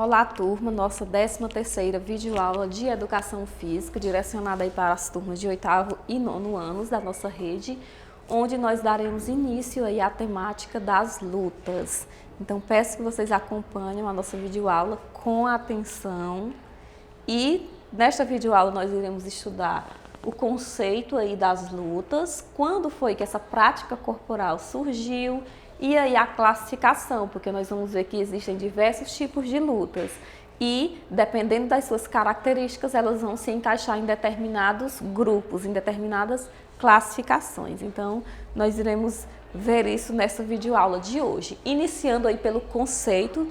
Olá, turma, nossa 13ª videoaula de Educação Física, direcionada aí para as turmas de 8º e 9º anos da nossa rede, onde nós daremos início aí à temática das lutas. Então, peço que vocês acompanhem a nossa videoaula com atenção e nesta videoaula nós iremos estudar o conceito aí das lutas, quando foi que essa prática corporal surgiu, e aí a classificação, porque nós vamos ver que existem diversos tipos de lutas e, dependendo das suas características, elas vão se encaixar em determinados grupos, em determinadas classificações. Então, nós iremos ver isso nessa videoaula de hoje. Iniciando aí pelo conceito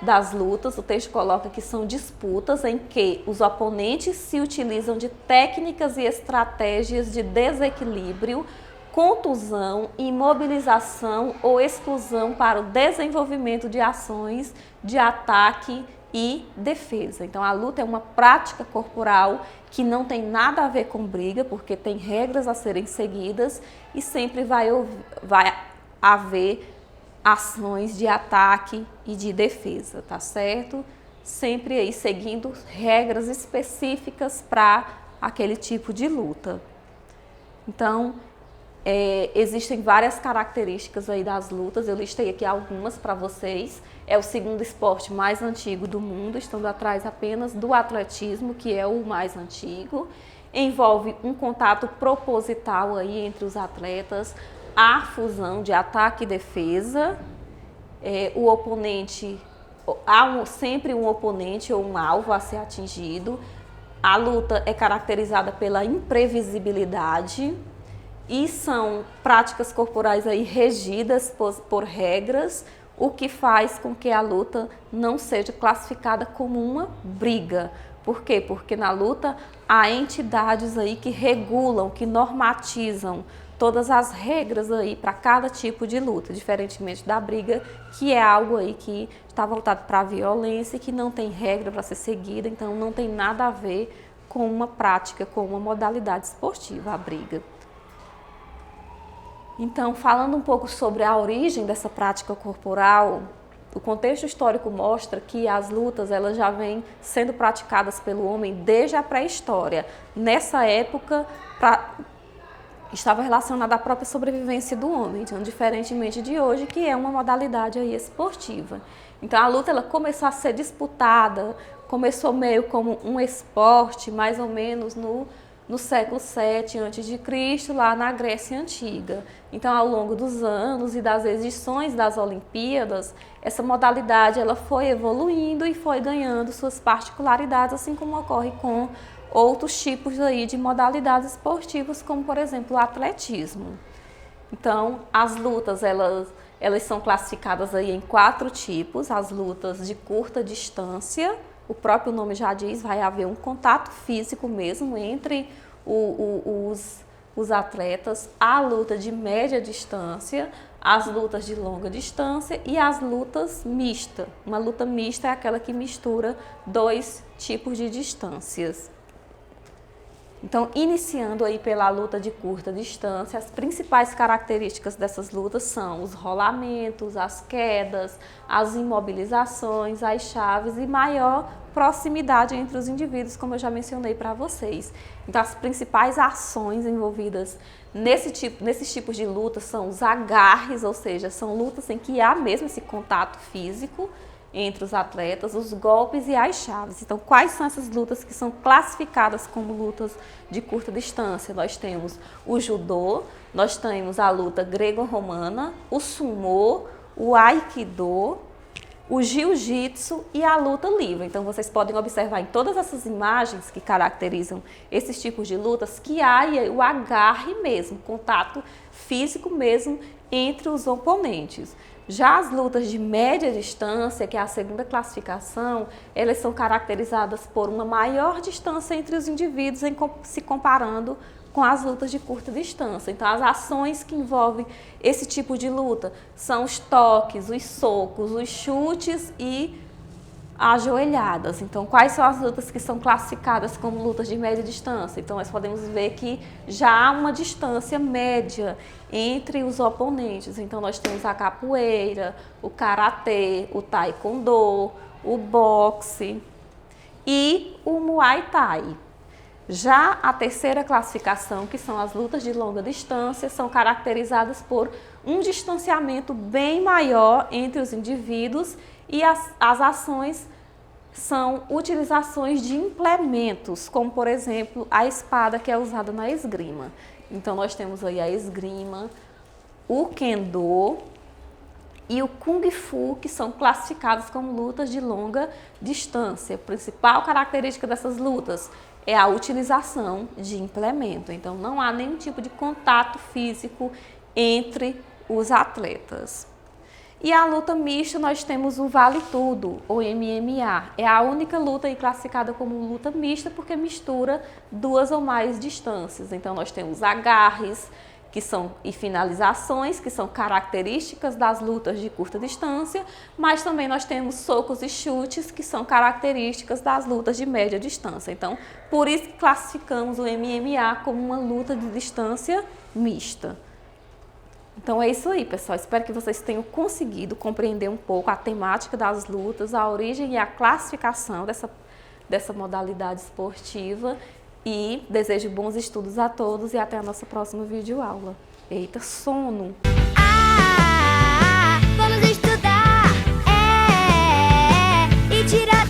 das lutas, o texto coloca que são disputas em que os oponentes se utilizam de técnicas e estratégias de desequilíbrio, contusão, imobilização ou exclusão para o desenvolvimento de ações de ataque e defesa. Então, a luta é uma prática corporal que não tem nada a ver com briga, porque tem regras a serem seguidas e sempre vai haver ações de ataque e de defesa, tá certo? Sempre aí seguindo regras específicas para aquele tipo de luta. Então, existem várias características aí das lutas, eu listei aqui algumas para vocês. É o segundo esporte mais antigo do mundo, estando atrás apenas do atletismo, que é o mais antigo. Envolve um contato proposital aí entre os atletas, a fusão de ataque e defesa. O oponente, há sempre um oponente ou um alvo a ser atingido. A luta é caracterizada pela imprevisibilidade. E são práticas corporais aí regidas por regras, o que faz com que a luta não seja classificada como uma briga. Por quê? Porque na luta há entidades aí que regulam, que normatizam todas as regras aí para cada tipo de luta, diferentemente da briga, que é algo aí que está voltado para a violência e que não tem regra para ser seguida, então não tem nada a ver com uma prática, com uma modalidade esportiva, a briga. Então, falando um pouco sobre a origem dessa prática corporal, o contexto histórico mostra que as lutas elas já vêm sendo praticadas pelo homem desde a pré-história. Nessa época, estava relacionada à própria sobrevivência do homem, então, diferentemente de hoje, que é uma modalidade aí esportiva. Então, a luta ela começou a ser disputada, começou meio como um esporte, mais ou menos no século VII a.C., lá na Grécia Antiga. Então, ao longo dos anos e das edições das Olimpíadas, essa modalidade ela foi evoluindo e foi ganhando suas particularidades, assim como ocorre com outros tipos aí de modalidades esportivas, como, por exemplo, o atletismo. Então, as lutas, elas são classificadas aí em 4 tipos. As lutas de curta distância, o próprio nome já diz, vai haver um contato físico mesmo entre os atletas, a luta de média distância, as lutas de longa distância e as lutas mistas. Uma luta mista é aquela que mistura 2 tipos de distâncias. Então, iniciando aí pela luta de curta distância, as principais características dessas lutas são os rolamentos, as quedas, as imobilizações, as chaves e maior proximidade entre os indivíduos, como eu já mencionei para vocês. Então, as principais ações envolvidas nesses tipos de lutas são os agarres, ou seja, são lutas em que há mesmo esse contato físico entre os atletas, os golpes e as chaves. Então, quais são essas lutas que são classificadas como lutas de curta distância? Nós temos o judô, nós temos a luta grego-romana, o sumô, o aikido, o jiu-jitsu e a luta livre. Então, vocês podem observar em todas essas imagens que caracterizam esses tipos de lutas que há o agarre mesmo, contato físico mesmo entre os oponentes. Já as lutas de média distância, que é a segunda classificação, elas são caracterizadas por uma maior distância entre os indivíduos se comparando com as lutas de curta distância. Então, as ações que envolvem esse tipo de luta são os toques, os socos, os chutes e ajoelhadas. Então, quais são as lutas que são classificadas como lutas de média distância? Então, nós podemos ver que já há uma distância média entre os oponentes. Então, nós temos a capoeira, o karatê, o taekwondo, o boxe e o Muay Thai. Já a terceira classificação, que são as lutas de longa distância, são caracterizadas por um distanciamento bem maior entre os indivíduos e as ações são utilizações de implementos, como por exemplo a espada que é usada na esgrima. Então nós temos aí a esgrima, o kendo e o kung fu, que são classificados como lutas de longa distância. A principal característica dessas lutas é a utilização de implemento. Então não há nenhum tipo de contato físico entre os atletas. E a luta mista, nós temos o Vale Tudo, ou MMA. É a única luta aí classificada como luta mista porque mistura duas ou mais distâncias. Então nós temos agarres, e finalizações, que são características das lutas de curta distância, mas também nós temos socos e chutes, que são características das lutas de média distância. Então, por isso que classificamos o MMA como uma luta de distância mista. Então é isso aí, pessoal. Espero que vocês tenham conseguido compreender um pouco a temática das lutas, a origem e a classificação dessa modalidade esportiva. E desejo bons estudos a todos e até a nossa próxima videoaula. Eita, sono! Vamos estudar, e tirar